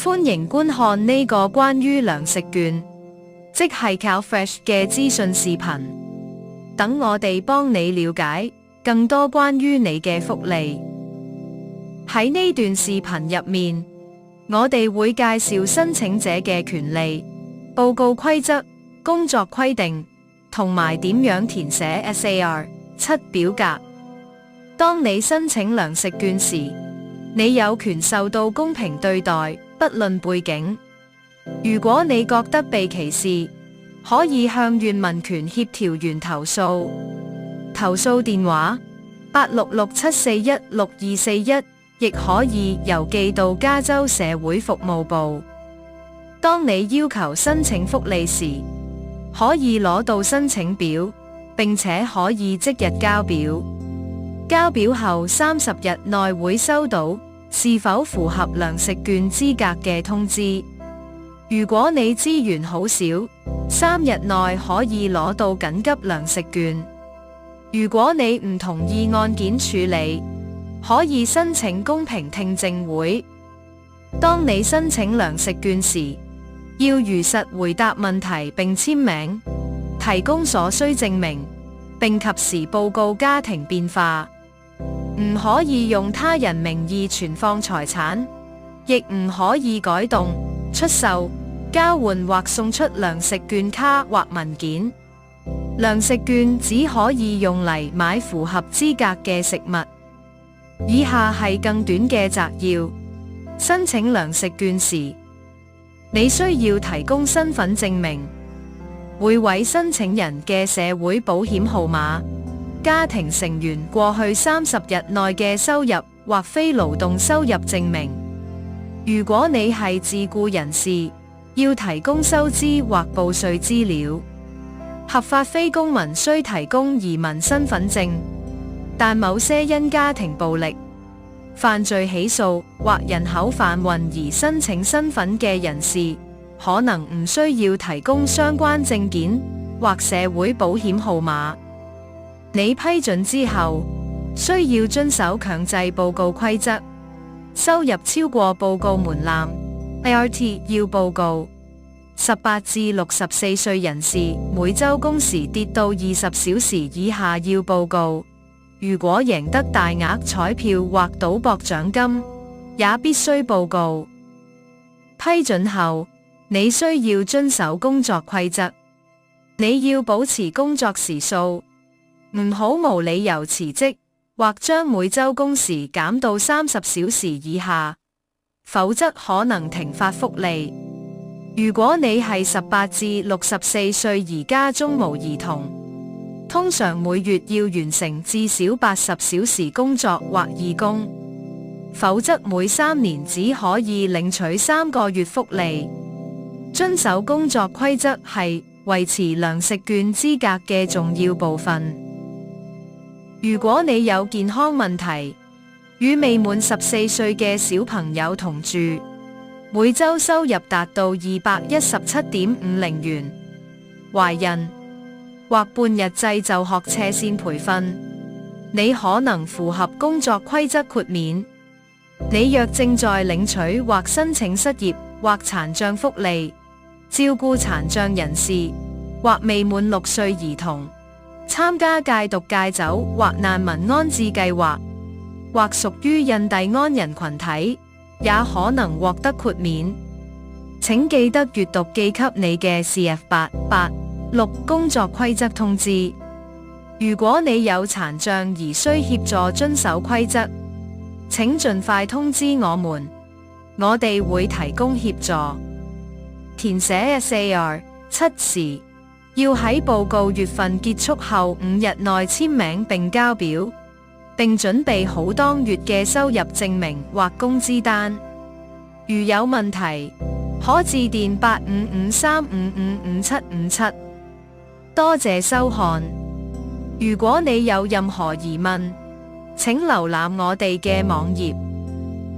歡迎觀看呢個關於糧食券，即係 CalFresh 嘅資訊視頻，等我哋幫你了解更多關於你嘅福利。喺呢段視頻入面，我哋會介紹申請者嘅權利、報告規則、工作規定，同埋點樣填寫 SAR-7 表格。當你申請糧食券時，你有權受到公平對待，不論背景。如果你覺得被歧視，可以向原民權協調員投訴。投訴電話866-741-6241，亦可以郵寄到加州社會服務部。當你要求申請福利時，可以攞到申請表，並且可以即日交表。交表後30日內會收到是否符合糧食券資格嘅通知。如果你資源好少，3日內可以攞到緊急糧食券。如果你唔同意案件處理，可以申請公平聽證會。當你申請糧食券時，要如實回答問題並簽名，提供所需證明，並及時報告家庭變化。唔可以用他人名義存放財產，亦唔可以改動、出售、交換或送出糧食券卡或文件。糧食券只可以用嚟買符合資格嘅食物。以下係更短嘅摘要：申請糧食券時，你需要提供身份證明、每位申請人嘅社會保險號碼、家庭成員過去30日內嘅收入或非勞動收入證明。如果你係自僱人士，要提供收支或報稅資料。合法非公民需提供移民身份證，但某些因家庭暴力、犯罪起訴或人口販運而申請身份嘅人士，可能唔需要提供相關證件或社會保險號碼。你批准之後，需要遵守強制報告規則。收入超過報告門檻 ART 要報告。18至64歲人士每周工時跌到20小時以下要報告。如果贏得大額彩票或賭博獎金，也必須報告。批准後，你需要遵守工作規則。你要保持工作時數，唔好無理由辭職，或將每周工時減到30小時以下，否則可能停發福利。如果你係18至64歲而家中無兒童，通常每月要完成至少80小時工作或義工，否則每3年只可以領取3個月福利。遵守工作規則係維持糧食券資格嘅重要部分。如果你有健康問題，與未滿14歲嘅小朋友同住，每周收入達到217.50元，懷孕或半日制就學斜線培訓，你可能符合工作規則豁免。你若正在領取或申請失業或殘障福利，照顧殘障人士或未滿6歲兒童，參加戒毒戒酒或難民安置計劃，或屬於印第安人群體，也可能獲得豁免。請記得閱讀寄給你嘅 CF886 工作規則通知。如果你有殘障而需協助遵守規則，請盡快通知我們，我哋會提供協助。填寫 SAR-7 時，要喺報告月份結束後5日內簽名並交表，並準備好當月嘅收入證明或工資單。如有問題，可致電855-355-5757。多謝收看。如果你有任何疑問，請瀏覽我哋嘅網頁。